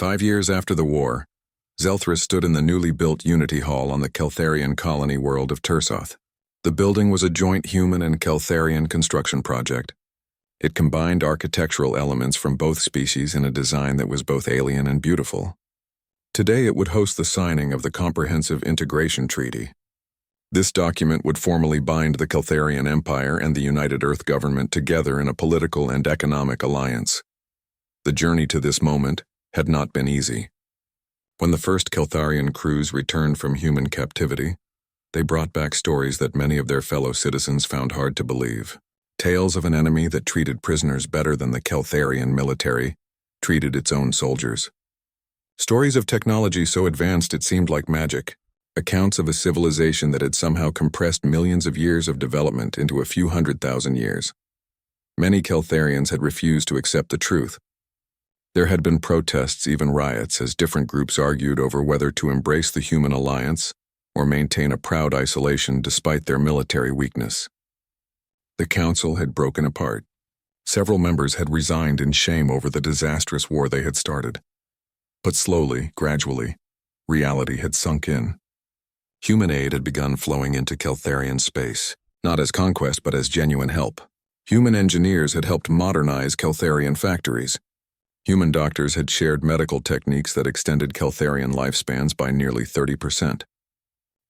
5 years after the war, Zelthris stood in the newly built Unity Hall on the Keltharian colony world of Tursoth. The building was a joint human and Keltharian construction project. It combined architectural elements from both species in a design that was both alien and beautiful. Today it would host the signing of the Comprehensive Integration Treaty. This document would formally bind the Keltharian Empire and the United Earth government together in a political and economic alliance. The journey to this moment had not been easy. When the first Keltharian crews returned from human captivity, they brought back stories that many of their fellow citizens found hard to believe. Tales of an enemy that treated prisoners better than the Keltharian military treated its own soldiers. Stories of technology so advanced it seemed like magic. Accounts of a civilization that had somehow compressed millions of years of development into a few 100,000 years. Many Keltharians had refused to accept the truth. There had been protests, even riots, as different groups argued over whether to embrace the human alliance or maintain a proud isolation despite their military weakness. The council had broken apart. Several members had resigned in shame over the disastrous war they had started. But slowly, gradually, reality had sunk in. Human aid had begun flowing into Keltharian space, not as conquest but as genuine help. Human engineers had helped modernize Keltharian factories. Human doctors had shared medical techniques that extended Keltharian lifespans by nearly 30%.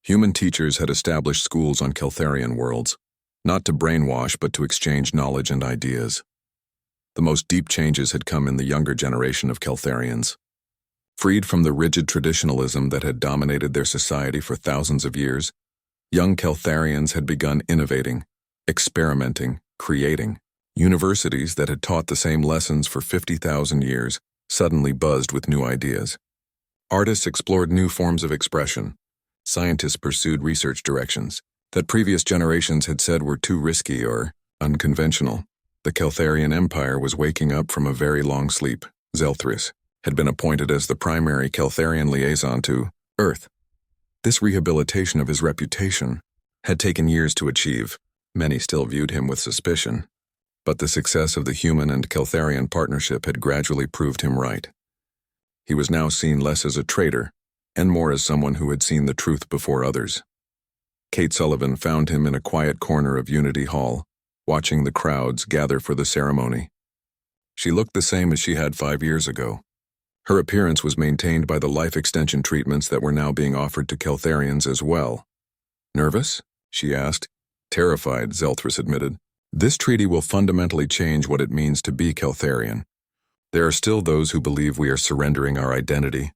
Human teachers had established schools on Keltharian worlds, not to brainwash but to exchange knowledge and ideas. The most deep changes had come in the younger generation of Keltharians. Freed from the rigid traditionalism that had dominated their society for thousands of years, young Keltharians had begun innovating, experimenting, creating. Universities that had taught the same lessons for 50,000 years suddenly buzzed with new ideas. Artists explored new forms of expression. Scientists pursued research directions that previous generations had said were too risky or unconventional. The Keltharian Empire was waking up from a very long sleep. Zelthris had been appointed as the primary Keltharian liaison to Earth. This rehabilitation of his reputation had taken years to achieve. Many still viewed him with suspicion. But the success of the human and Keltharian partnership had gradually proved him right. He was now seen less as a traitor, and more as someone who had seen the truth before others. Kate Sullivan found him in a quiet corner of Unity Hall, watching the crowds gather for the ceremony. She looked the same as she had 5 years ago. Her appearance was maintained by the life extension treatments that were now being offered to Keltharians as well. "Nervous?" she asked. "Terrified," Zelthris admitted. "This treaty will fundamentally change what it means to be Keltharian. There are still those who believe we are surrendering our identity,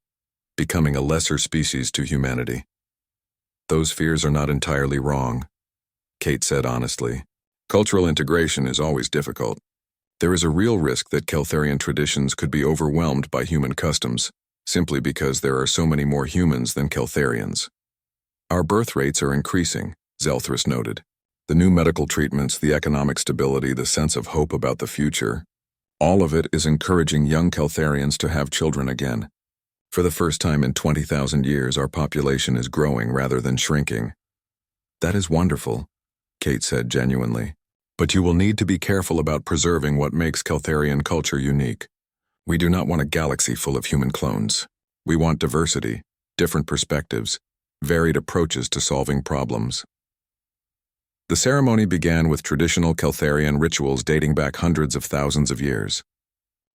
becoming a lesser species to humanity. Those fears are not entirely wrong," Kate said honestly. "Cultural integration is always difficult. There is a real risk that Keltharian traditions could be overwhelmed by human customs, simply because there are so many more humans than Keltharians. Our birth rates are increasing," Zelthris noted. The new medical treatments, the economic stability, the sense of hope about the future, all of it is encouraging young Keltharians to have children again. For the first time in 20,000 years, our population is growing rather than shrinking. "That is wonderful," Kate said genuinely. "But you will need to be careful about preserving what makes Keltharian culture unique. We do not want a galaxy full of human clones. We want diversity, different perspectives, varied approaches to solving problems." The ceremony began with traditional Keltharian rituals dating back hundreds of thousands of years.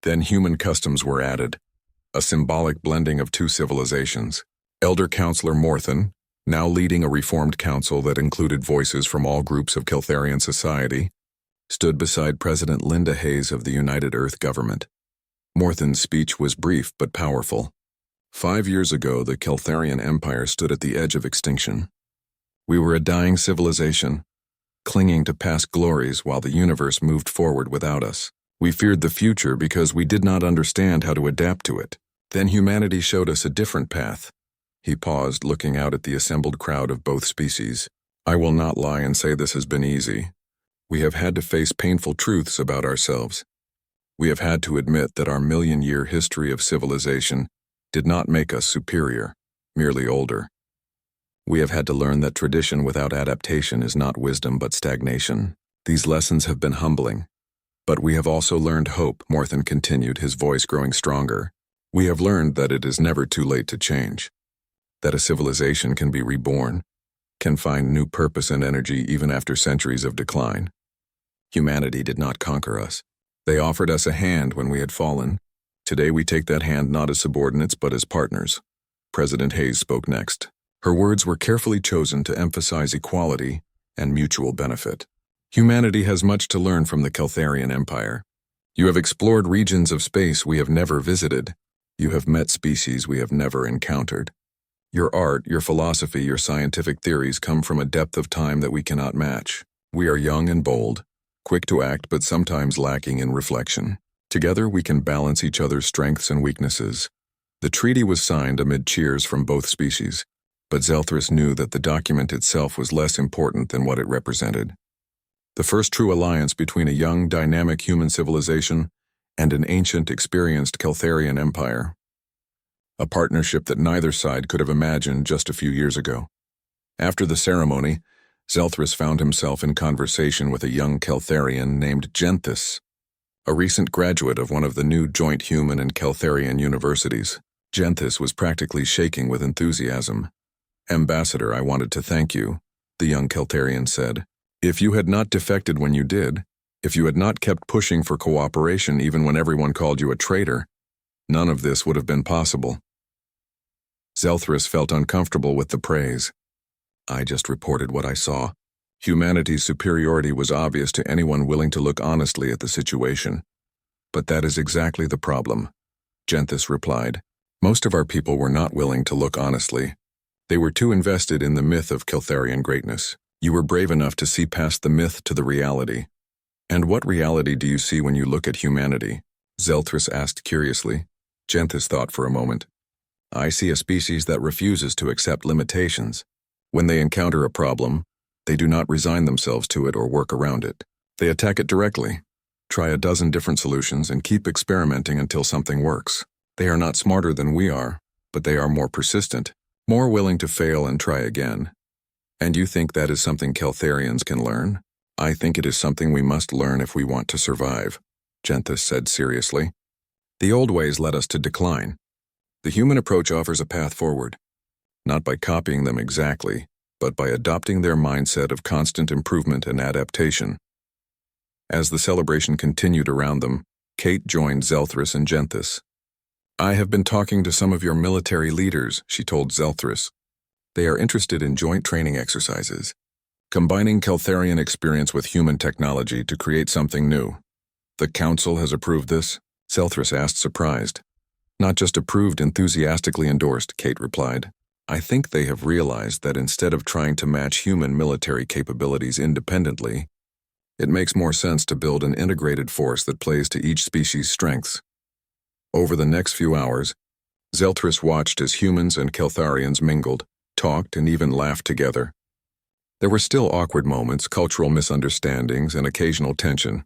Then human customs were added, a symbolic blending of two civilizations. Elder Counselor Morthen, now leading a reformed council that included voices from all groups of Keltharian society, stood beside President Linda Hayes of the United Earth government. Morthen's speech was brief but powerful. 5 years ago, the Keltharian Empire stood at the edge of extinction. We were a dying civilization, clinging to past glories while the universe moved forward without us. We feared the future because we did not understand how to adapt to it. Then humanity showed us a different path. He paused, looking out at the assembled crowd of both species. "I will not lie and say this has been easy. We have had to face painful truths about ourselves. We have had to admit that our million-year history of civilization did not make us superior, merely older. We have had to learn that tradition without adaptation is not wisdom but stagnation. These lessons have been humbling. But we have also learned hope," Morthen continued, his voice growing stronger. We have learned that it is never too late to change, that a civilization can be reborn, can find new purpose and energy even after centuries of decline. Humanity did not conquer us. They offered us a hand when we had fallen. Today we take that hand not as subordinates but as partners. President Hayes spoke next. Her words were carefully chosen to emphasize equality and mutual benefit. Humanity has much to learn from the Keltharian Empire. You have explored regions of space we have never visited. You have met species we have never encountered. Your art, your philosophy, your scientific theories come from a depth of time that we cannot match. We are young and bold, quick to act but sometimes lacking in reflection. Together we can balance each other's strengths and weaknesses. The treaty was signed amid cheers from both species, but Zelthris knew that the document itself was less important than what it represented. The first true alliance between a young, dynamic human civilization and an ancient, experienced Keltharian empire. A partnership that neither side could have imagined just a few years ago. After the ceremony, Zelthris found himself in conversation with a young Keltharian named Genthis, a recent graduate of one of the new joint human and Keltharian universities. Genthis was practically shaking with enthusiasm. "Ambassador, I wanted to thank you," the young Keltharian said. "If you had not defected when you did, if you had not kept pushing for cooperation even when everyone called you a traitor, none of this would have been possible." Zelthris felt uncomfortable with the praise. "I just reported what I saw." Humanity's superiority was obvious to anyone willing to look honestly at the situation. "But that is exactly the problem," Genthis replied. "Most of our people were not willing to look honestly. They were too invested in the myth of Keltharian greatness. You were brave enough to see past the myth to the reality." "And what reality do you see when you look at humanity?" Zelthris asked curiously. Genthis thought for a moment. "I see a species that refuses to accept limitations. When they encounter a problem, they do not resign themselves to it or work around it. They attack it directly, try a dozen different solutions, and keep experimenting until something works. They are not smarter than we are, but they are more persistent, more willing to fail and try again. And you think that is something Keltharians can learn?" "I think it is something we must learn if we want to survive," Genthis said seriously. "The old ways led us to decline. The human approach offers a path forward, not by copying them exactly, but by adopting their mindset of constant improvement and adaptation." As the celebration continued around them, Kate joined Zelthris and Genthis. "I have been talking to some of your military leaders," she told Zelthris. "They are interested in joint training exercises, combining Keltharian experience with human technology to create something new." "The Council has approved this?" Zelthris asked, surprised. "Not just approved, enthusiastically endorsed," Kate replied. "I think they have realized that instead of trying to match human military capabilities independently, it makes more sense to build an integrated force that plays to each species' strengths." Over the next few hours, Zelthris watched as humans and Keltharians mingled, talked, and even laughed together. There were still awkward moments, cultural misunderstandings, and occasional tension,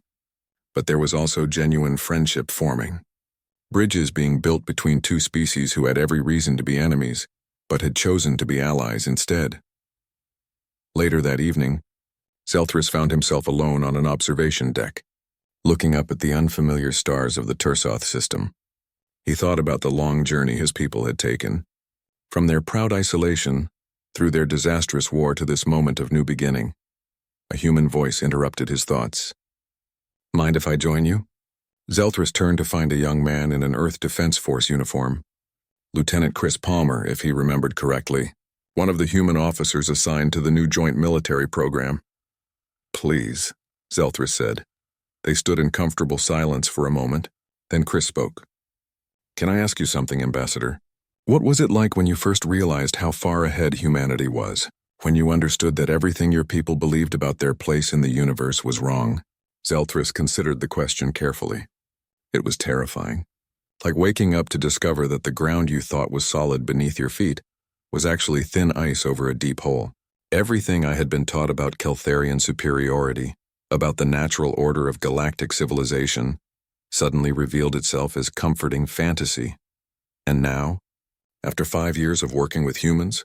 but there was also genuine friendship forming. Bridges being built between two species who had every reason to be enemies, but had chosen to be allies instead. Later that evening, Zelthris found himself alone on an observation deck, looking up at the unfamiliar stars of the Tursoth system. He thought about the long journey his people had taken, from their proud isolation, through their disastrous war to this moment of new beginning. A human voice interrupted his thoughts. "Mind if I join you?" Zelthris turned to find a young man in an Earth Defense Force uniform. Lieutenant Chris Palmer, if he remembered correctly, one of the human officers assigned to the new joint military program. "Please," Zelthris said. They stood in comfortable silence for a moment, then Chris spoke. "Can I ask you something, Ambassador? What was it like when you first realized how far ahead humanity was? When you understood that everything your people believed about their place in the universe was wrong?" Zelthris considered the question carefully. "It was terrifying. Like waking up to discover that the ground you thought was solid beneath your feet was actually thin ice over a deep hole. Everything I had been taught about Keltharian superiority, about the natural order of galactic civilization, suddenly revealed itself as comforting fantasy. And now, after 5 years of working with humans,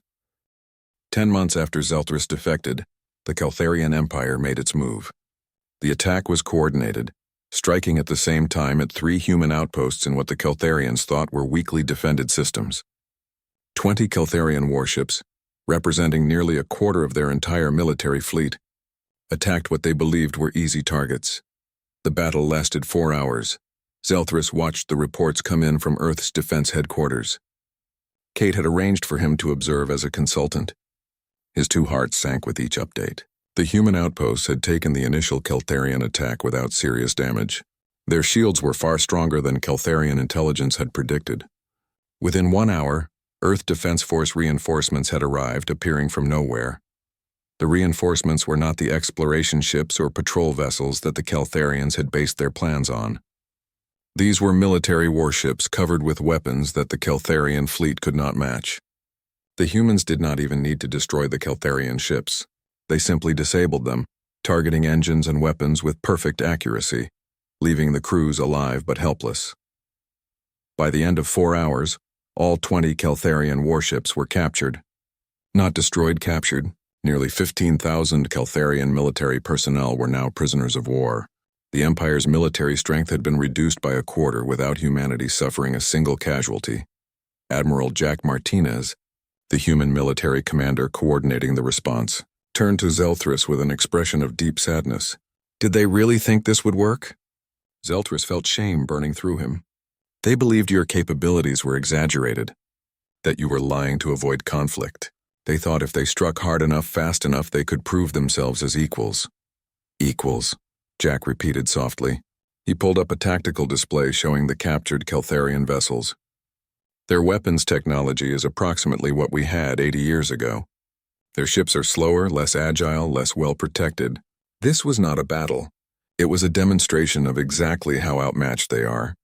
10 months after Zelthris defected, the Keltharian Empire made its move. The attack was coordinated, striking at the same time at 3 human outposts in what the Keltharians thought were weakly defended systems. 20 Keltharian warships, representing nearly a quarter of their entire military fleet, attacked what they believed were easy targets. The battle lasted 4 hours. Zelthrus watched the reports come in from Earth's defense headquarters. Kate had arranged for him to observe as a consultant. His 2 hearts sank with each update. The human outposts had taken the initial Keltharian attack without serious damage. Their shields were far stronger than Keltharian intelligence had predicted. Within 1 hour, Earth Defense Force reinforcements had arrived, appearing from nowhere. The reinforcements were not the exploration ships or patrol vessels that the Keltharians had based their plans on. These were military warships covered with weapons that the Keltharian fleet could not match. The humans did not even need to destroy the Keltharian ships. They simply disabled them, targeting engines and weapons with perfect accuracy, leaving the crews alive but helpless. By the end of 4 hours, all 20 Keltharian warships were captured. Not destroyed, captured. Nearly 15,000 Keltharian military personnel were now prisoners of war. The Empire's military strength had been reduced by a quarter without humanity suffering a single casualty. Admiral Jack Martinez, the human military commander coordinating the response, turned to Zelthrus with an expression of deep sadness. Did they really think this would work? Zelthrus felt shame burning through him. They believed your capabilities were exaggerated, that you were lying to avoid conflict. They thought if they struck hard enough, fast enough, they could prove themselves as equals. Equals, Jack repeated softly. He pulled up a tactical display showing the captured Keltharian vessels. Their weapons technology is approximately what we had 80 years ago. Their ships are slower, less agile, less well-protected. This was not a battle. It was a demonstration of exactly how outmatched they are.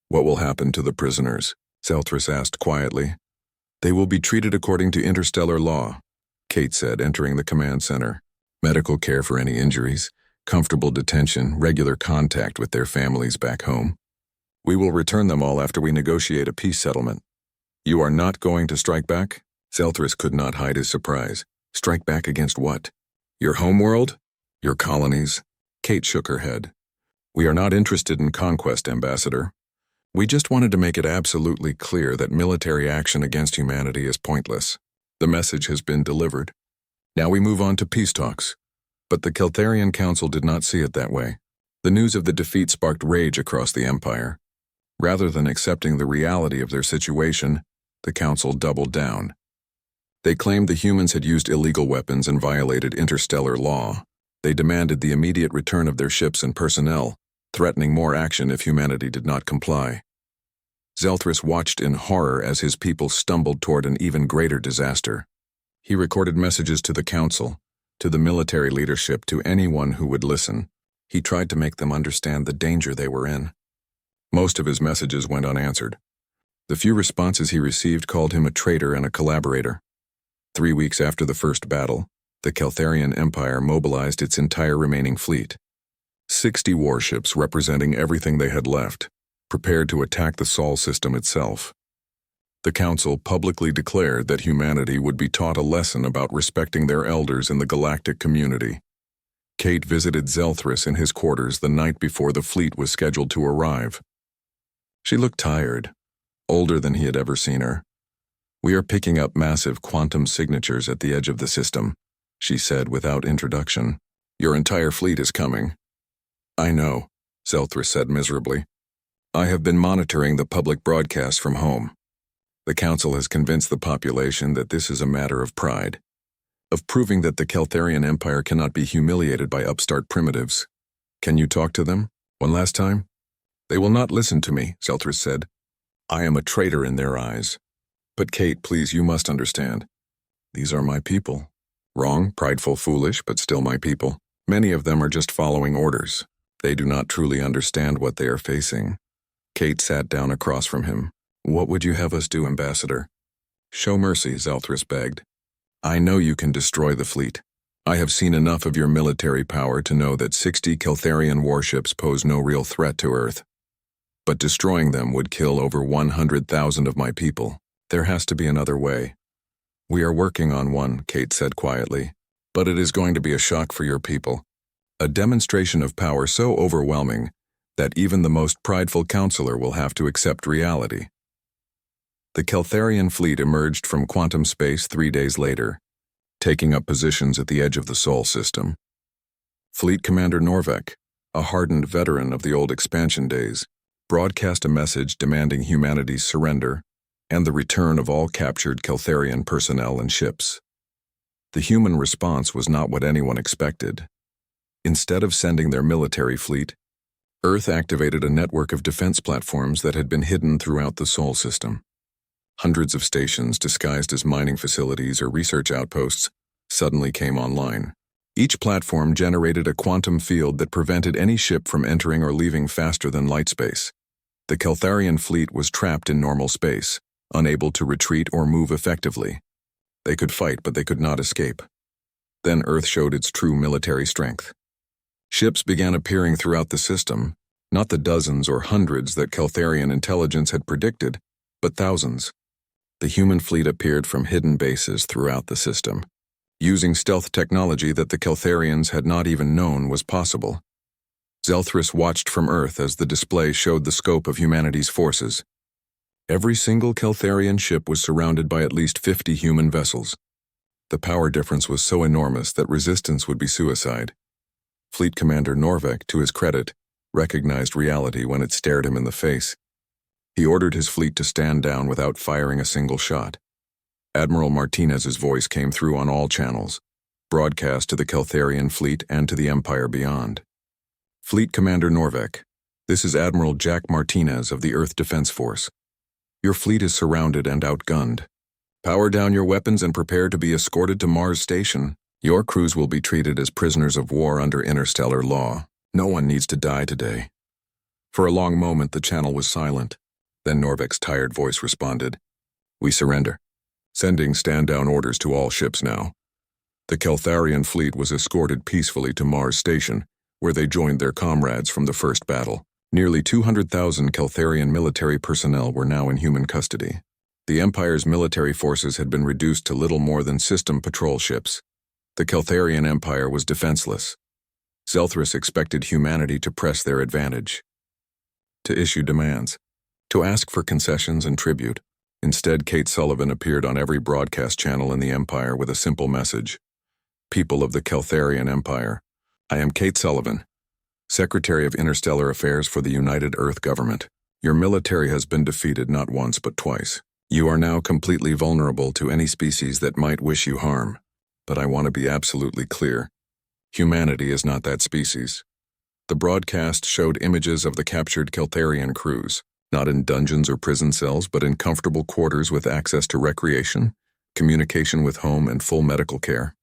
What will happen to the prisoners? Zelthrus asked quietly. They will be treated according to interstellar law, Kate said, entering the command center. Medical care for any injuries, comfortable detention, regular contact with their families back home. We will return them all after we negotiate a peace settlement. You are not going to strike back? Zelthrus could not hide his surprise. Strike back against what? Your homeworld? Your colonies? Kate shook her head. We are not interested in conquest, Ambassador. We just wanted to make it absolutely clear that military action against humanity is pointless. The message has been delivered. Now we move on to peace talks. But the Keltharian Council did not see it that way. The news of the defeat sparked rage across the Empire. Rather than accepting the reality of their situation, the Council doubled down. They claimed the humans had used illegal weapons and violated interstellar law. They demanded the immediate return of their ships and personnel, threatening more action if humanity did not comply. Zelthrus watched in horror as his people stumbled toward an even greater disaster. He recorded messages to the Council, to the military leadership, to anyone who would listen. He tried to make them understand the danger they were in. Most of his messages went unanswered. The few responses he received called him a traitor and a collaborator. 3 weeks after the first battle, the Keltharian Empire mobilized its entire remaining fleet. 60 warships representing everything they had left, prepared to attack the Sol system itself. The Council publicly declared that humanity would be taught a lesson about respecting their elders in the galactic community. Kate visited Zelthrus in his quarters the night before the fleet was scheduled to arrive. She looked tired, older than he had ever seen her. We are picking up massive quantum signatures at the edge of the system, she said without introduction. Your entire fleet is coming. I know, Zelthrus said miserably. I have been monitoring the public broadcasts from home. The Council has convinced the population that this is a matter of pride, of proving that the Keltharian Empire cannot be humiliated by upstart primitives. Can you talk to them? One last time? They will not listen to me, Zelthrus said. I am a traitor in their eyes. But Kate, please, you must understand. These are my people. Wrong, prideful, foolish, but still my people. Many of them are just following orders. They do not truly understand what they are facing. Kate sat down across from him. What would you have us do, Ambassador? Show mercy, Zelthrus begged. I know you can destroy the fleet. I have seen enough of your military power to know that 60 Keltharian warships pose no real threat to Earth. But destroying them would kill over 100,000 of my people. There has to be another way. We are working on one, Kate said quietly. But it is going to be a shock for your people. A demonstration of power so overwhelming that even the most prideful counselor will have to accept reality. The Keltharian fleet emerged from quantum space 3 days later, taking up positions at the edge of the Sol system. Fleet Commander Norvek, a hardened veteran of the old expansion days, broadcast a message demanding humanity's surrender and the return of all captured Keltharian personnel and ships. The human response was not what anyone expected. Instead of sending their military fleet, Earth activated a network of defense platforms that had been hidden throughout the Sol system. Hundreds of stations disguised as mining facilities or research outposts suddenly came online. Each platform generated a quantum field that prevented any ship from entering or leaving faster than light space. The Keltharian fleet was trapped in normal space, unable to retreat or move effectively. They could fight, but they could not escape. Then Earth showed its true military strength. Ships began appearing throughout the system, not the dozens or hundreds that Keltharian intelligence had predicted, but thousands. The human fleet appeared from hidden bases throughout the system, using stealth technology that the Keltharians had not even known was possible. Zelthrus watched from Earth as the display showed the scope of humanity's forces. Every single Keltharian ship was surrounded by at least 50 human vessels. The power difference was so enormous that resistance would be suicide. Fleet Commander Norvek, to his credit, recognized reality when it stared him in the face. He ordered his fleet to stand down without firing a single shot. Admiral Martinez's voice came through on all channels, broadcast to the Keltharian fleet and to the Empire beyond. Fleet Commander Norvek, this is Admiral Jack Martinez of the Earth Defense Force. Your fleet is surrounded and outgunned. Power down your weapons and prepare to be escorted to Mars Station. Your crews will be treated as prisoners of war under interstellar law. No one needs to die today. For a long moment, the channel was silent. Then Norvek's tired voice responded, "We surrender. Sending stand-down orders to all ships now." The Keltharian fleet was escorted peacefully to Mars Station, where they joined their comrades from the first battle. Nearly 200,000 Keltharian military personnel were now in human custody. The Empire's military forces had been reduced to little more than system patrol ships. The Keltharian Empire was defenseless. Zelthrus expected humanity to press their advantage, to issue demands, to ask for concessions and tribute. Instead, Kate Sullivan appeared on every broadcast channel in the Empire with a simple message. People of the Keltharian Empire, I am Kate Sullivan, Secretary of Interstellar Affairs for the United Earth Government. Your military has been defeated not once but twice. You are now completely vulnerable to any species that might wish you harm. But I want to be absolutely clear. Humanity is not that species. The broadcast showed images of the captured Keltharian crews, not in dungeons or prison cells, but in comfortable quarters with access to recreation, communication with home, and full medical care.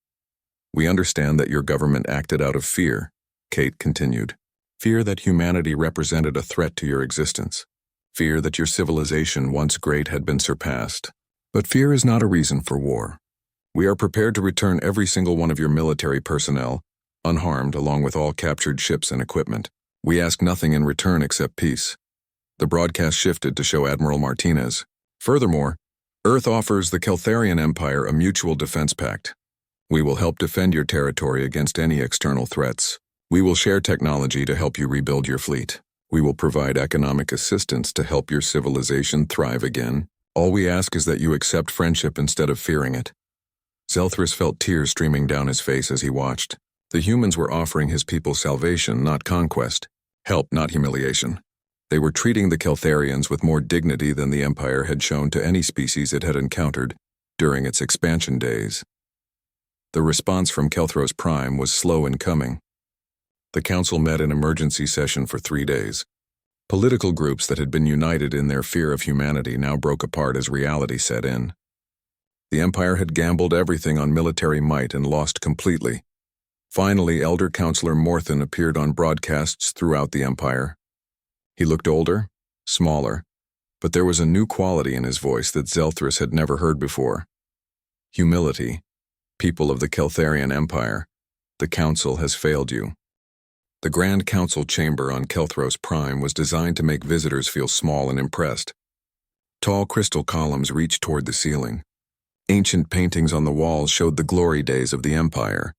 We understand that your government acted out of fear, Kate continued. Fear that humanity represented a threat to your existence. Fear that your civilization, once great, had been surpassed. But fear is not a reason for war. We are prepared to return every single one of your military personnel, unharmed, along with all captured ships and equipment. We ask nothing in return except peace. The broadcast shifted to show Admiral Martinez. Furthermore, Earth offers the Keltharian Empire a mutual defense pact. We will help defend your territory against any external threats. We will share technology to help you rebuild your fleet. We will provide economic assistance to help your civilization thrive again. All we ask is that you accept friendship instead of fearing it. Zelthrus felt tears streaming down his face as he watched. The humans were offering his people salvation, not conquest. Help, not humiliation. They were treating the Keltharians with more dignity than the Empire had shown to any species it had encountered during its expansion days. The response from Kelthros Prime was slow in coming. The Council met in emergency session for 3 days. Political groups that had been united in their fear of humanity now broke apart as reality set in. The Empire had gambled everything on military might and lost completely. Finally, Elder Counselor Morthen appeared on broadcasts throughout the Empire. He looked older, smaller, but there was a new quality in his voice that Zelthrus had never heard before. Humility. People of the Keltharian Empire, the Council has failed you. The Grand Council chamber on Kelthros Prime was designed to make visitors feel small and impressed. Tall crystal columns reached toward the ceiling. Ancient paintings on the walls showed the glory days of the Empire.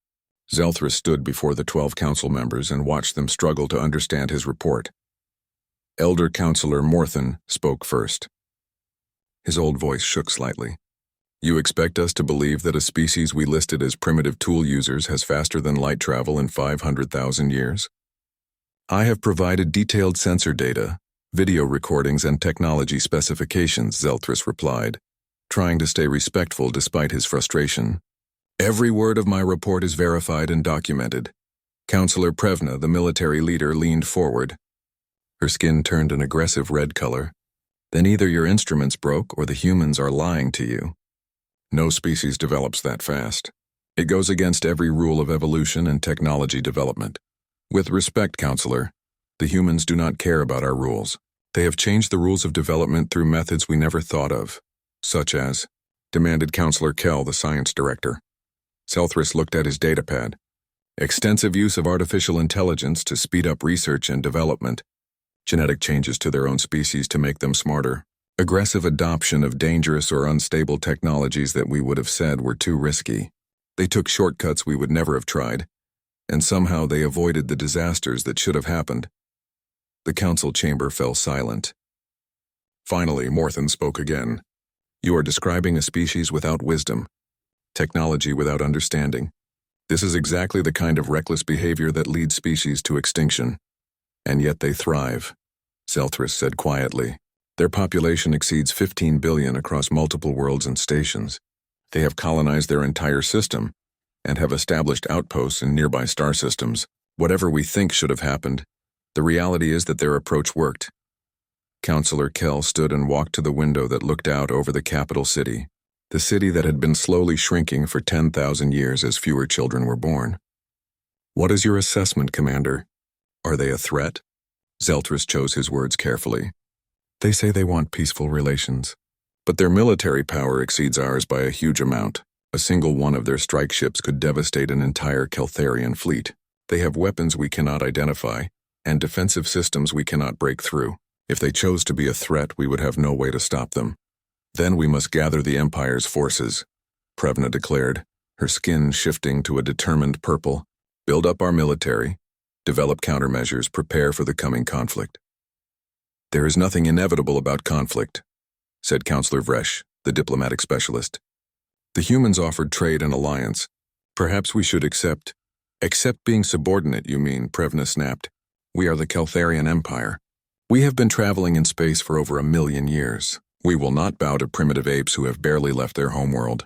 Zelthrus stood before the 12 council members and watched them struggle to understand his report. Elder Counselor Morthen spoke first. His old voice shook slightly. You expect us to believe that a species we listed as primitive tool users has faster than light travel in 500,000 years? I have provided detailed sensor data, video recordings, and technology specifications, Zelthris replied, trying to stay respectful despite his frustration. Every word of my report is verified and documented. Counselor Prevna, the military leader, leaned forward. Her skin turned an aggressive red color. Then either your instruments broke or the humans are lying to you. No species develops that fast. It goes against every rule of evolution and technology development. With respect, Counselor, the humans do not care about our rules. They have changed the rules of development through methods we never thought of, such as, demanded Counselor Kell, the science director. Zelthris looked at his datapad. Extensive use of artificial intelligence to speed up research and development. Genetic changes to their own species to make them smarter. Aggressive adoption of dangerous or unstable technologies that we would have said were too risky. They took shortcuts we would never have tried, and somehow they avoided the disasters that should have happened. The council chamber fell silent. Finally, Morthen spoke again. You are describing a species without wisdom, technology without understanding. This is exactly the kind of reckless behavior that leads species to extinction. And yet they thrive, Zelthris said quietly. Their population exceeds 15 billion across multiple worlds and stations. They have colonized their entire system and have established outposts in nearby star systems. Whatever we think should have happened, the reality is that their approach worked. Counselor Kell stood and walked to the window that looked out over the capital city, the city that had been slowly shrinking for 10,000 years as fewer children were born. What is your assessment, Commander? Are they a threat? Zelthris chose his words carefully. They say they want peaceful relations, but their military power exceeds ours by a huge amount. A single one of their strike ships could devastate an entire Keltharian fleet. They have weapons we cannot identify, and defensive systems we cannot break through. If they chose to be a threat, we would have no way to stop them. Then we must gather the Empire's forces, Prevna declared, her skin shifting to a determined purple. Build up our military, develop countermeasures, prepare for the coming conflict. There is nothing inevitable about conflict, said Counselor Vresh, the diplomatic specialist. The humans offered trade and alliance. Perhaps we should accept. Accept being subordinate, you mean, Prevna snapped. We are the Keltharian Empire. We have been traveling in space for over 1,000,000 years. We will not bow to primitive apes who have barely left their homeworld.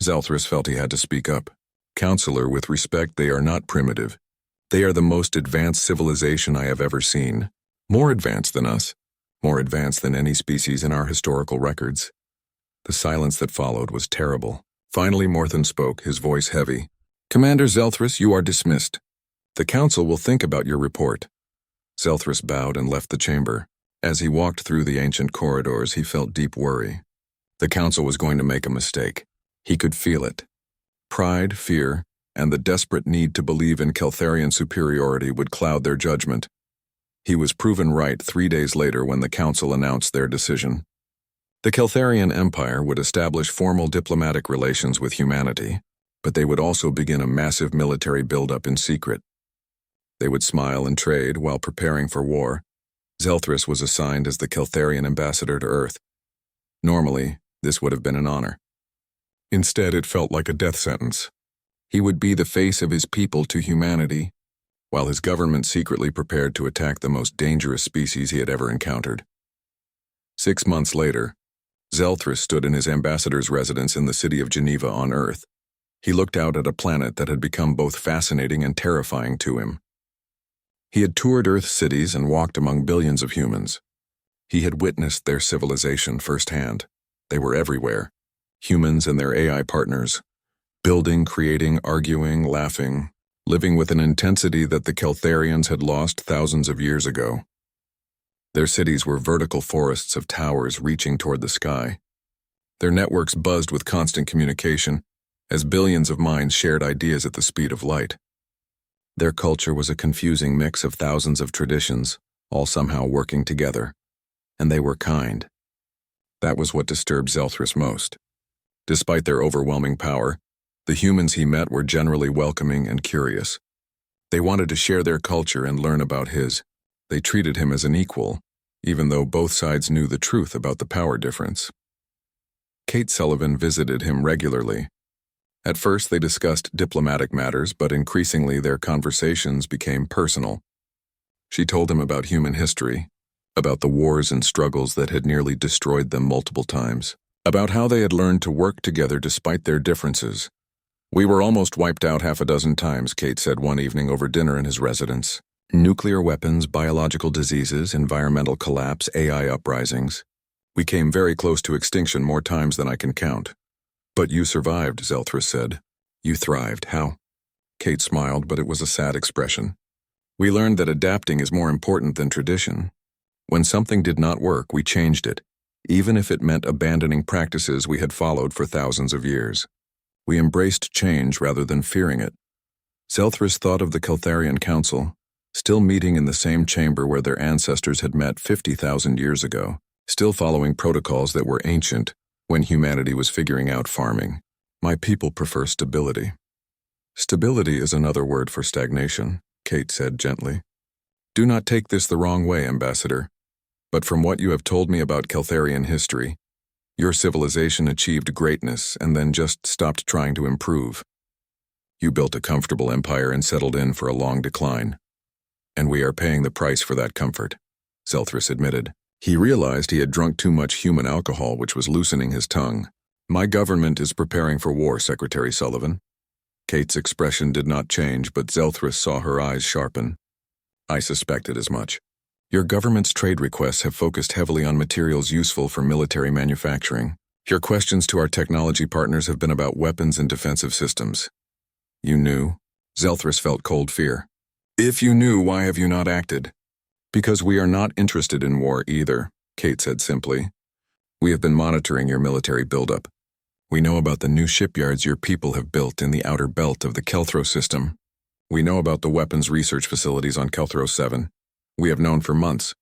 Zelthris felt he had to speak up. Counselor, with respect, they are not primitive. They are the most advanced civilization I have ever seen. More advanced than us. More advanced than any species in our historical records. The silence that followed was terrible. Finally, Morthen spoke, his voice heavy. Commander Zelthris, you are dismissed. The council will think about your report. Zelthris bowed and left the chamber. As he walked through the ancient corridors, he felt deep worry. The council was going to make a mistake. He could feel it. Pride, fear, and the desperate need to believe in Keltharian superiority would cloud their judgment. He was proven right 3 days later when the council announced their decision. The Keltharian Empire would establish formal diplomatic relations with humanity, but they would also begin a massive military buildup in secret. They would smile and trade while preparing for war. Zelthris was assigned as the Keltharian ambassador to Earth. Normally, this would have been an honor. Instead, it felt like a death sentence. He would be the face of his people to humanity, while his government secretly prepared to attack the most dangerous species he had ever encountered. 6 months later, Zelthris stood in his ambassador's residence in the city of Geneva on Earth. He looked out at a planet that had become both fascinating and terrifying to him. He had toured Earth's cities and walked among billions of humans. He had witnessed their civilization firsthand. They were everywhere, humans and their AI partners, building, creating, arguing, laughing, living with an intensity that the Keltharians had lost thousands of years ago. Their cities were vertical forests of towers reaching toward the sky. Their networks buzzed with constant communication, as billions of minds shared ideas at the speed of light. Their culture was a confusing mix of thousands of traditions, all somehow working together. And they were kind. That was what disturbed Zelthris most. Despite their overwhelming power, the humans he met were generally welcoming and curious. They wanted to share their culture and learn about his. They treated him as an equal, even though both sides knew the truth about the power difference. Kate Sullivan visited him regularly. At first they discussed diplomatic matters, but increasingly their conversations became personal. She told him about human history, about the wars and struggles that had nearly destroyed them multiple times, about how they had learned to work together despite their differences. "We were almost wiped out half a dozen times," Kate said one evening over dinner in his residence. "Nuclear weapons, biological diseases, environmental collapse, AI uprisings. We came very close to extinction more times than I can count." "But you survived," Zelthris said. "You thrived. How?" Kate smiled, but it was a sad expression. "We learned that adapting is more important than tradition. When something did not work, we changed it, even if it meant abandoning practices we had followed for thousands of years. We embraced change rather than fearing it." Zelthris thought of the Keltharian Council, still meeting in the same chamber where their ancestors had met 50,000 years ago, still following protocols that were ancient when humanity was figuring out farming. "My people prefer stability." "Stability is another word for stagnation," Kate said gently. "Do not take this the wrong way, Ambassador, but from what you have told me about Keltharian history, your civilization achieved greatness and then just stopped trying to improve. You built a comfortable empire and settled in for a long decline. And we are paying the price for that comfort," Zelthris admitted. He realized he had drunk too much human alcohol, which was loosening his tongue. "My government is preparing for war, Secretary Sullivan." Kate's expression did not change, but Zelthris saw her eyes sharpen. "I suspected as much. Your government's trade requests have focused heavily on materials useful for military manufacturing. Your questions to our technology partners have been about weapons and defensive systems." "You knew?" Zelthris felt cold fear. "If you knew, why have you not acted?" "Because we are not interested in war either," Kate said simply. "We have been monitoring your military buildup. We know about the new shipyards your people have built in the outer belt of the Kelthro system. We know about the weapons research facilities on Kelthro 7. We have known for months."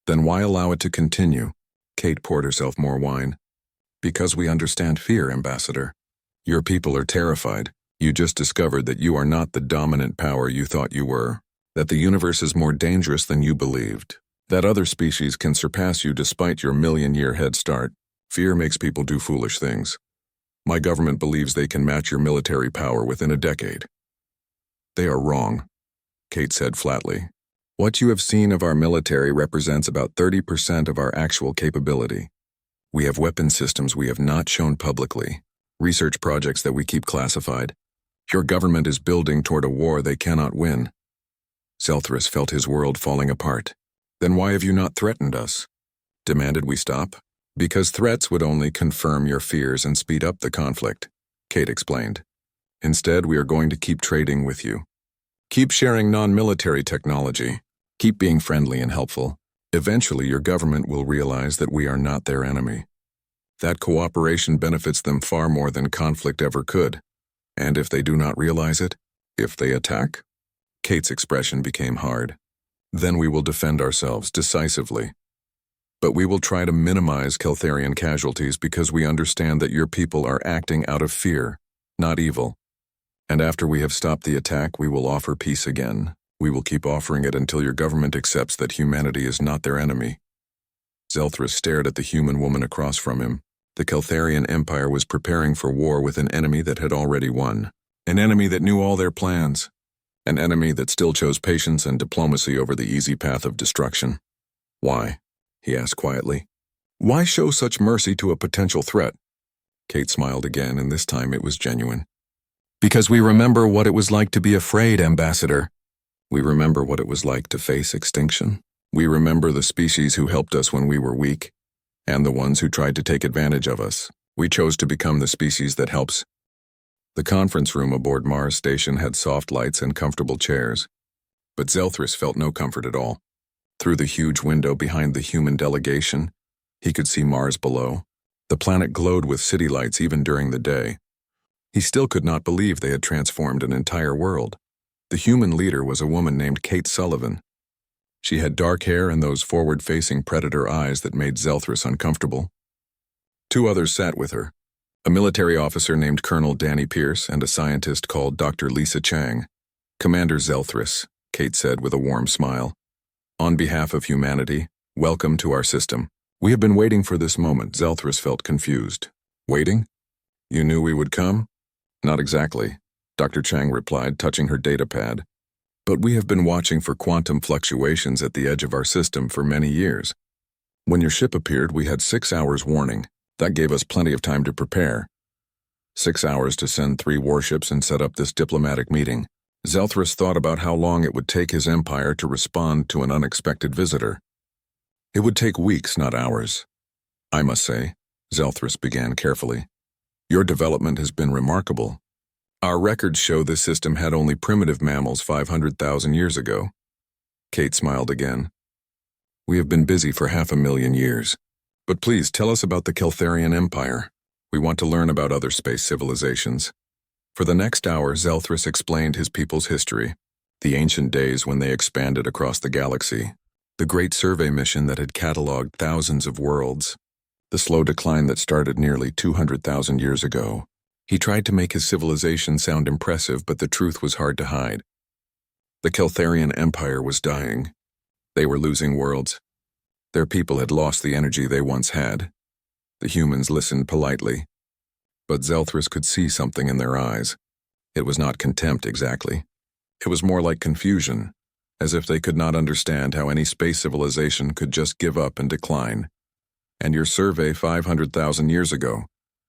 "Then why allow it to continue?" Kate poured herself more wine. "Because we understand fear, Ambassador. Your people are terrified. You just discovered that you are not the dominant power you thought you were, that the universe is more dangerous than you believed, that other species can surpass you despite your million-year head start. Fear makes people do foolish things. My government believes they can match your military power within a decade." "They are wrong," Kate said flatly. "What you have seen of our military represents about 30% of our actual capability. We have weapon systems we have not shown publicly, research projects that we keep classified. Your government is building toward a war they cannot win." Zelthris felt his world falling apart. "Then why have you not threatened us? Demanded we stop?" "Because threats would only confirm your fears and speed up the conflict," Kate explained. "Instead, we are going to keep trading with you. Keep sharing non-military technology. Keep being friendly and helpful. Eventually, your government will realize that we are not their enemy. That cooperation benefits them far more than conflict ever could. And if they do not realize it, if they attack?" Kate's expression became hard. "Then we will defend ourselves decisively. But we will try to minimize Keltharian casualties because we understand that your people are acting out of fear, not evil. And after we have stopped the attack, we will offer peace again. We will keep offering it until your government accepts that humanity is not their enemy." Zelthris stared at the human woman across from him. The Keltharian Empire was preparing for war with an enemy that had already won. An enemy that knew all their plans. An enemy that still chose patience and diplomacy over the easy path of destruction. "Why?" he asked quietly. "Why show such mercy to a potential threat?" Kate smiled again, and this time it was genuine. "Because we remember what it was like to be afraid, Ambassador. We remember what it was like to face extinction. We remember the species who helped us when we were weak, and the ones who tried to take advantage of us. We chose to become the species that helps." The conference room aboard Mars Station had soft lights and comfortable chairs, but Zelthris felt no comfort at all. Through the huge window behind the human delegation, he could see Mars below. The planet glowed with city lights even during the day. He still could not believe they had transformed an entire world. The human leader was a woman named Kate Sullivan. She had dark hair and those forward-facing predator eyes that made Zelthris uncomfortable. Two others sat with her, a military officer named Colonel Danny Pierce and a scientist called Dr. Lisa Chang. "Commander Zelthris," Kate said with a warm smile. On behalf of humanity, welcome to our system. We have been waiting for this moment. Zelthris felt confused. Waiting? You knew we would come? Not exactly, Dr. Chang replied, touching her data pad. But we have been watching for quantum fluctuations at the edge of our system for many years. When your ship appeared, we had 6 hours warning. That gave us plenty of time to prepare. 6 hours to send 3 warships and set up this diplomatic meeting. Zelthris thought about how long it would take his empire to respond to an unexpected visitor. It would take weeks, not hours. I must say, Zelthris began carefully, your development has been remarkable. Our records show this system had only primitive mammals 500,000 years ago. Kate smiled again. We have been busy for 500,000 years. But please tell us about the Keltharian Empire. We want to learn about other space civilizations. For the next hour, Zelthris explained his people's history, the ancient days when they expanded across the galaxy, the great survey mission that had catalogued thousands of worlds, the slow decline that started nearly 200,000 years ago. He tried to make his civilization sound impressive, but the truth was hard to hide. The Keltharian Empire was dying. They were losing worlds. Their people had lost the energy they once had. The humans listened politely, but Zelthris could see something in their eyes. It was not contempt exactly. It was more like confusion, as if they could not understand how any space civilization could just give up and decline. And your survey 500,000 years ago,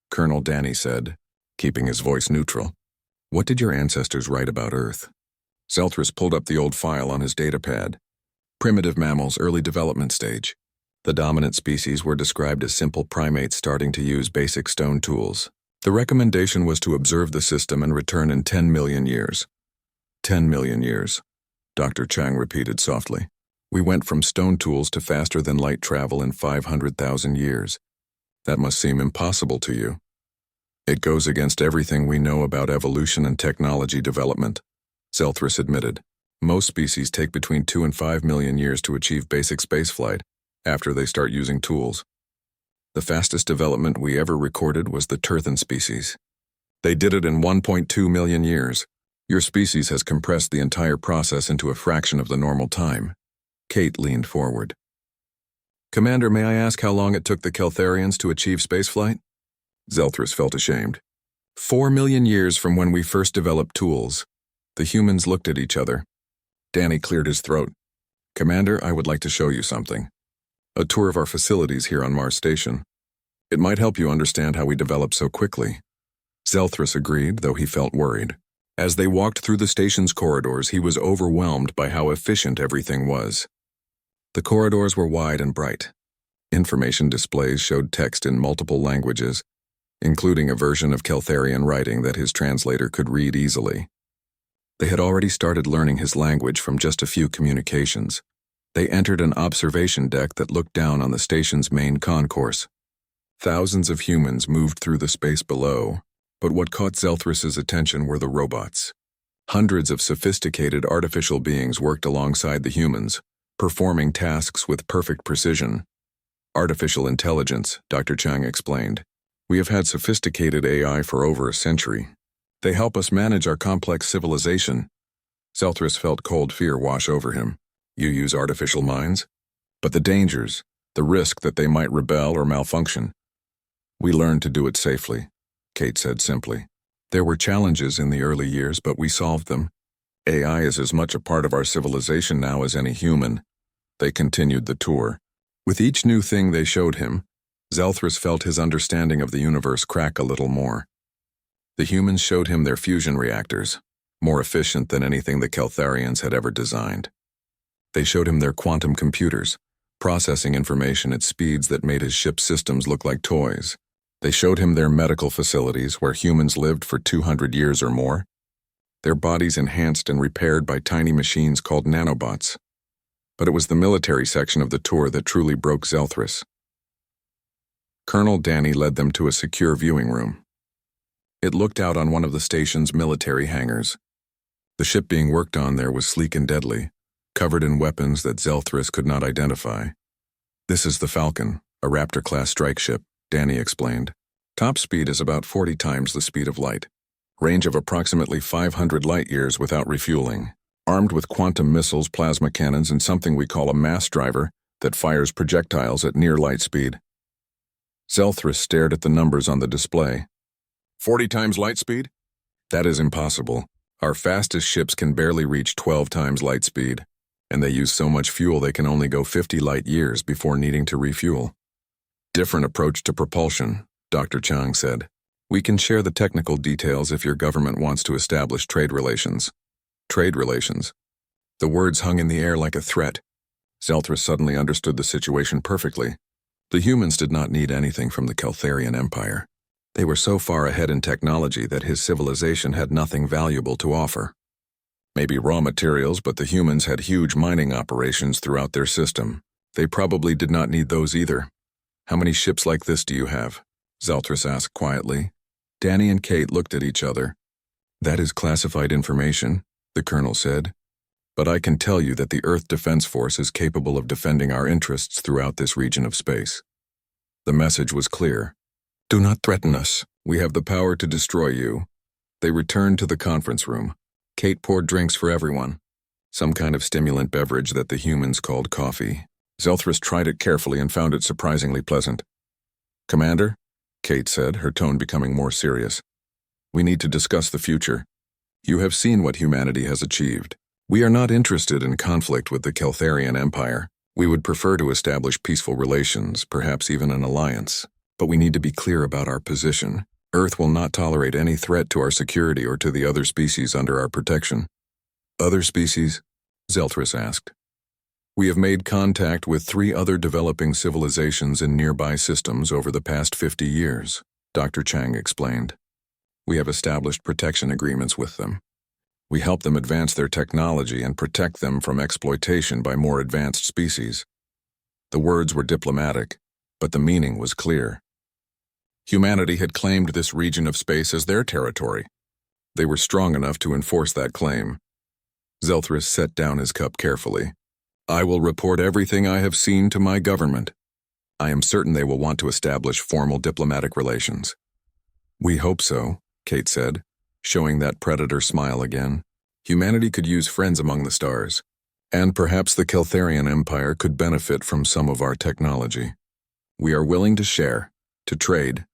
Colonel Danny said, keeping his voice neutral. What did your ancestors write about Earth? Zelthris pulled up the old file on his datapad. Primitive mammals, early development stage. The dominant species were described as simple primates starting to use basic stone tools. The recommendation was to observe the system and return in 10 million years. 10 million years, Dr. Chang repeated softly. We went from stone tools to faster-than-light travel in 500,000 years. That must seem impossible to you. It goes against everything we know about evolution and technology development, Zelthris admitted. Most species take between 2 and 5 million years to achieve basic spaceflight after they start using tools. The fastest development we ever recorded was the Turthan species. They did it in 1.2 million years. Your species has compressed the entire process into a fraction of the normal time. Kate leaned forward. Commander, may I ask how long it took the Keltharians to achieve spaceflight? Zelthris felt ashamed. 4 million years from when we first developed tools. The humans looked at each other. Danny cleared his throat. Commander, I would like to show you something. A tour of our facilities here on Mars Station. It might help you understand how we developed so quickly. Zelthris agreed, though he felt worried. As they walked through the station's corridors, he was overwhelmed by how efficient everything was. The corridors were wide and bright. Information displays showed text in multiple languages, including a version of Keltharian writing that his translator could read easily. They had already started learning his language from just a few communications. They entered an observation deck that looked down on the station's main concourse. Thousands of humans moved through the space below, but what caught Zelthris's attention were the robots. Hundreds of sophisticated artificial beings worked alongside the humans, performing tasks with perfect precision. Artificial intelligence, Dr. Chang explained. We have had sophisticated AI for over a century. They help us manage our complex civilization. Zelthris felt cold fear wash over him. You use artificial minds? But the dangers, the risk that they might rebel or malfunction. We learned to do it safely, Kate said simply. There were challenges in the early years, but we solved them. AI is as much a part of our civilization now as any human. They continued the tour. With each new thing they showed him, Zelthris felt his understanding of the universe crack a little more. The humans showed him their fusion reactors, more efficient than anything the Keltharians had ever designed. They showed him their quantum computers, processing information at speeds that made his ship's systems look like toys. They showed him their medical facilities where humans lived for 200 years or more, their bodies enhanced and repaired by tiny machines called nanobots. But it was the military section of the tour that truly broke Zelthris. Colonel Danny led them to a secure viewing room. It looked out on one of the station's military hangars. The ship being worked on there was sleek and deadly, covered in weapons that Zelthris could not identify. This is the Falcon, a Raptor-class strike ship, Danny explained. Top speed is about 40 times the speed of light. Range of approximately 500 light-years without refueling. armed with quantum missiles, plasma cannons, and something we call a mass driver that fires projectiles at near light speed. Zelthrus stared at the numbers on the display. 40 times light speed? That is impossible. Our fastest ships can barely reach 12 times light speed, and they use so much fuel they can only go 50 light years before needing to refuel. Different approach to propulsion, Dr. Chang said. We can share the technical details if your government wants to establish trade relations. Trade relations. The words hung in the air like a threat. Zelthrus suddenly understood the situation perfectly. The humans did not need anything from the Keltharian Empire. They were so far ahead in technology that his civilization had nothing valuable to offer. Maybe raw materials, but the humans had huge mining operations throughout their system. They probably did not need those either. How many ships like this do you have? Zelthrus asked quietly. Danny and Kate looked at each other. That is classified information, the colonel said. But I can tell you that the Earth Defense Force is capable of defending our interests throughout this region of space. The message was clear. Do not threaten us. We have the power to destroy you. They returned to the conference room. Kate poured drinks for everyone. Some kind of stimulant beverage that the humans called coffee. Zelthrus tried it carefully and found it surprisingly pleasant. Commander, Kate said, her tone becoming more serious. We need to discuss the future. You have seen what humanity has achieved. We are not interested in conflict with the Keltharian Empire. We would prefer to establish peaceful relations, perhaps even an alliance. But we need to be clear about our position. Earth will not tolerate any threat to our security or to the other species under our protection. Other species? Zelthrus asked. We have made contact with 3 other developing civilizations in nearby systems over the past 50 years, Dr. Chang explained. We have established protection agreements with them. We help them advance their technology and protect them from exploitation by more advanced species. The words were diplomatic, but the meaning was clear. Humanity had claimed this region of space as their territory. They were strong enough to enforce that claim. Zelthrus set down his cup carefully. I will report everything I have seen to my government. I am certain they will want to establish formal diplomatic relations. We hope so, Kate said, showing that predator smile again. Humanity could use friends among the stars, and perhaps the Keltharian Empire could benefit from some of our technology. We are willing to share, to trade,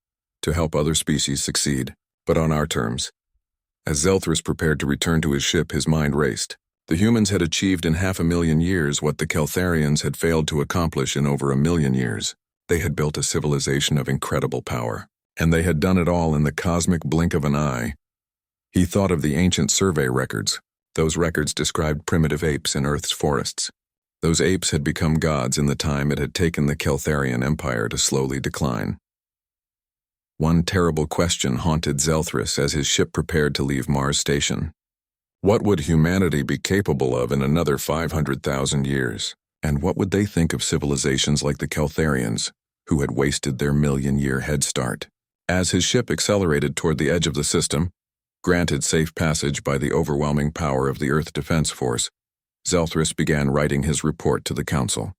to help other species succeed, but on our terms. As Zelthrus prepared to return to his ship, his mind raced. The humans had achieved in 500,000 years what the Keltharians had failed to accomplish in over 1,000,000 years. They had built a civilization of incredible power, and they had done it all in the cosmic blink of an eye. He thought of the ancient survey records. Those records described primitive apes in Earth's forests. Those apes had become gods in the time it had taken the Keltharian Empire to slowly decline. One terrible question haunted Zelthrus as his ship prepared to leave Mars Station. What would humanity be capable of in another 500,000 years? And what would they think of civilizations like the Keltharians, who had wasted their 1,000,000-year head start? As his ship accelerated toward the edge of the system, granted safe passage by the overwhelming power of the Earth Defense Force, Zelthrus began writing his report to the Council.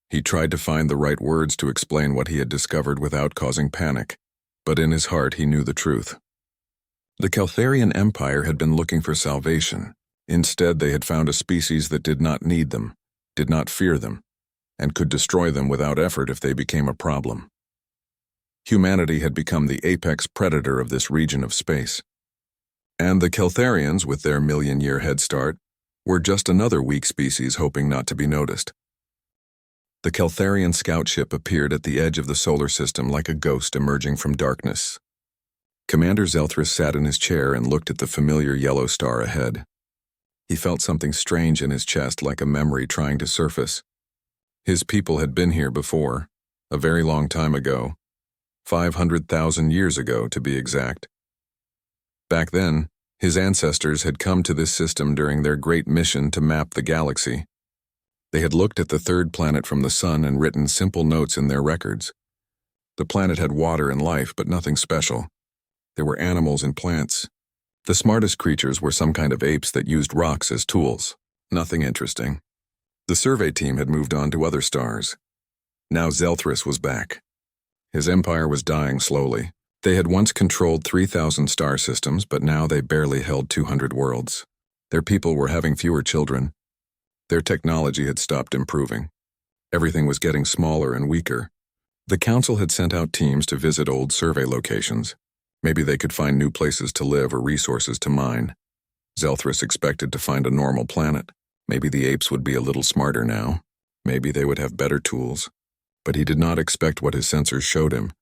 He tried to find the right words to explain what he had discovered without causing panic, but in his heart he knew the truth. The Keltharian Empire had been looking for salvation. Instead, they had found a species that did not need them, did not fear them, and could destroy them without effort if they became a problem. Humanity had become the apex predator of this region of space. And the Keltharians, with their 1,000,000-year head start, were just another weak species hoping not to be noticed. The Keltharian scout ship appeared at the edge of the solar system like a ghost emerging from darkness. Commander Zelthrus sat in his chair and looked at the familiar yellow star ahead. He felt something strange in his chest, like a memory trying to surface. His people had been here before, a very long time ago, 500,000 years ago to be exact. Back then, his ancestors had come to this system during their great mission to map the galaxy. They had looked at the third planet from the sun and written simple notes in their records. The planet had water and life, but nothing special. There were animals and plants. The smartest creatures were some kind of apes that used rocks as tools. Nothing interesting. The survey team had moved on to other stars. Now Zelthrus was back. His empire was dying slowly. They had once controlled 3,000 star systems, but now they barely held 200 worlds. Their people were having fewer children. Their technology had stopped improving. Everything was getting smaller and weaker. The council had sent out teams to visit old survey locations. Maybe they could find new places to live or resources to mine. Zelthrus expected to find a normal planet. Maybe the apes would be a little smarter now. Maybe they would have better tools. But he did not expect what his sensors showed him.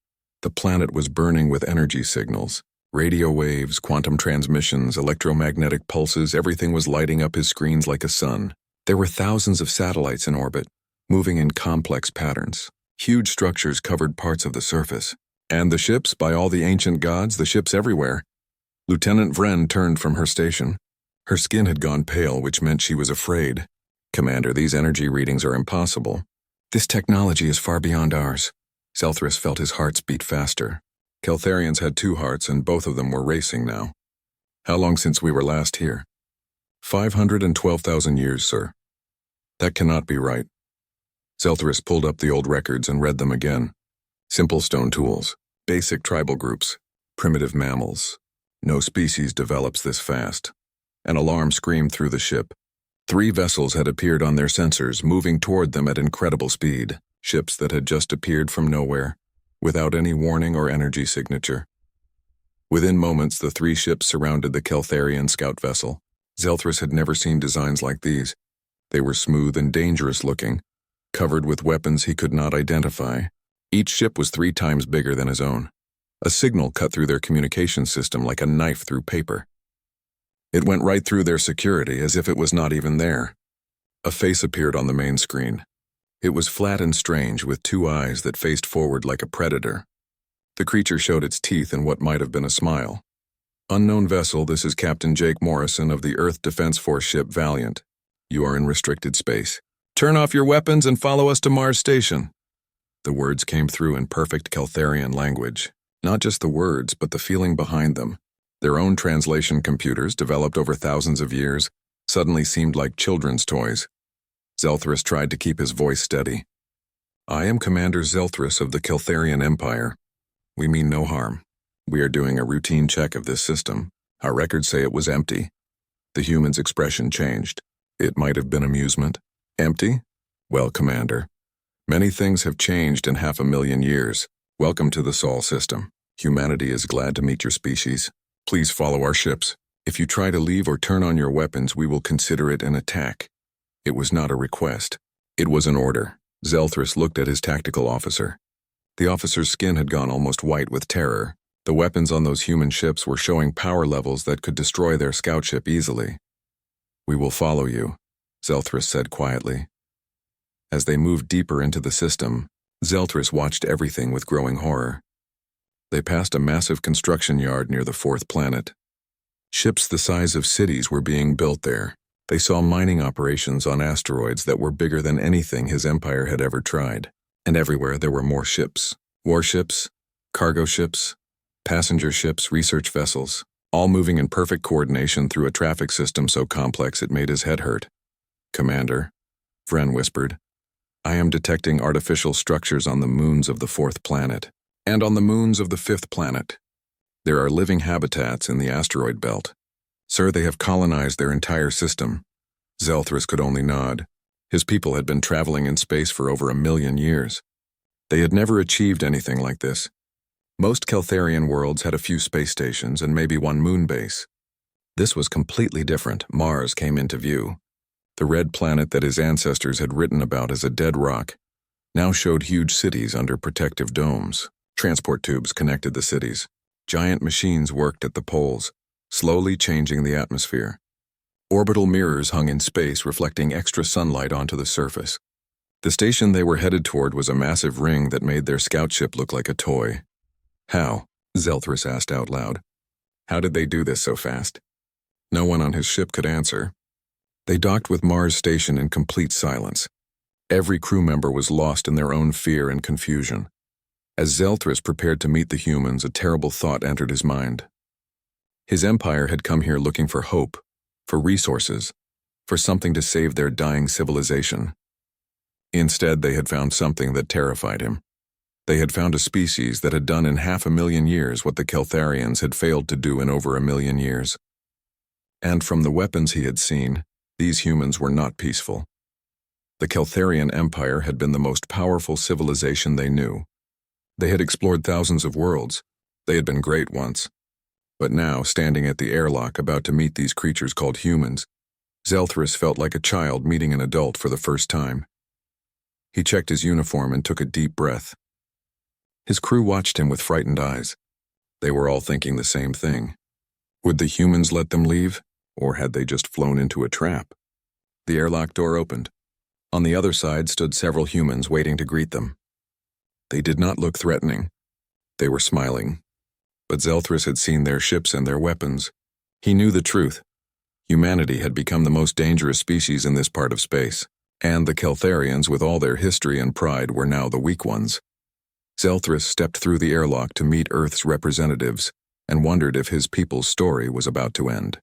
The planet was burning with energy signals. Radio waves, quantum transmissions, electromagnetic pulses, everything was lighting up his screens like a sun. There were thousands of satellites in orbit, moving in complex patterns. Huge structures covered parts of the surface. And the ships, by all the ancient gods, the ships everywhere. Lieutenant Vren turned from her station. Her skin had gone pale, which meant she was afraid. Commander, these energy readings are impossible. This technology is far beyond ours. Zelthrus felt his hearts beat faster. Keltharians had 2 hearts, and both of them were racing now. How long since we were last here? 512,000 years, sir. That cannot be right. Zelthrus pulled up the old records and read them again. Simple stone tools, basic tribal groups, primitive mammals. No species develops this fast. An alarm screamed through the ship. 3 vessels had appeared on their sensors, moving toward them at incredible speed. Ships that had just appeared from nowhere, without any warning or energy signature. Within moments, the 3 ships surrounded the Keltharian scout vessel. Zelthrus had never seen designs like these. They were smooth and dangerous looking, covered with weapons he could not identify. Each ship was 3 times bigger than his own. A signal cut through their communication system like a knife through paper. It went right through their security as if it was not even there. A face appeared on the main screen. It was flat and strange, with 2 eyes that faced forward like a predator. The creature showed its teeth in what might have been a smile. Unknown vessel, this is Captain Jake Morrison of the Earth Defense Force ship Valiant. You are in restricted space. Turn off your weapons and follow us to Mars Station. The words came through in perfect Keltharian language. Not just the words, but the feeling behind them. Their own translation computers, developed over thousands of years, suddenly seemed like children's toys. Zelthrus tried to keep his voice steady. I am Commander Zelthrus of the Keltharian Empire. We mean no harm. We are doing a routine check of this system. Our records say it was empty. The human's expression changed. It might have been amusement. Empty? Well, Commander, many things have changed in 500,000 years. Welcome to the Sol system. Humanity is glad to meet your species. Please follow our ships. If you try to leave or turn on your weapons, we will consider it an attack. It was not a request. It was an order. Zelthrus looked at his tactical officer. The officer's skin had gone almost white with terror. The weapons on those human ships were showing power levels that could destroy their scout ship easily. We will follow you, Zelthrus said quietly. As they moved deeper into the system, Zelthrus watched everything with growing horror. They passed a massive construction yard near the 4th planet. Ships the size of cities were being built there. They saw mining operations on asteroids that were bigger than anything his empire had ever tried. And everywhere there were more ships. Warships, cargo ships, passenger ships, research vessels, all moving in perfect coordination through a traffic system so complex it made his head hurt. Commander, Vren whispered, I am detecting artificial structures on the moons of the 4th planet, and on the moons of the 5th planet. There are living habitats in the asteroid belt. Sir, they have colonized their entire system. Zelthrus could only nod. His people had been traveling in space for over 1,000,000 years. They had never achieved anything like this. Most Keltharian worlds had a few space stations and maybe one moon base. This was completely different. Mars came into view. The red planet that his ancestors had written about as a dead rock now showed huge cities under protective domes. Transport tubes connected the cities. Giant machines worked at the poles, slowly changing the atmosphere. Orbital mirrors hung in space, reflecting extra sunlight onto the surface. The station they were headed toward was a massive ring that made their scout ship look like a toy. How? Zelthrus asked out loud. How did they do this so fast? No one on his ship could answer. They docked with Mars Station in complete silence. Every crew member was lost in their own fear and confusion. As Zelthrus prepared to meet the humans, a terrible thought entered his mind. His empire had come here looking for hope, for resources, for something to save their dying civilization. Instead, they had found something that terrified him. They had found a species that had done in 500,000 years what the Keltharians had failed to do in over 1,000,000 years. And from the weapons he had seen, these humans were not peaceful. The Keltharian Empire had been the most powerful civilization they knew. They had explored thousands of worlds. They had been great once. But now, standing at the airlock about to meet these creatures called humans, Zelthrus felt like a child meeting an adult for the first time. He checked his uniform and took a deep breath. His crew watched him with frightened eyes. They were all thinking the same thing. Would the humans let them leave, or had they just flown into a trap? The airlock door opened. On the other side stood several humans waiting to greet them. They did not look threatening. They were smiling. But Zelthrus had seen their ships and their weapons. He knew the truth. Humanity had become the most dangerous species in this part of space, and the Keltharians, with all their history and pride, were now the weak ones. Zelthrus stepped through the airlock to meet Earth's representatives and wondered if his people's story was about to end.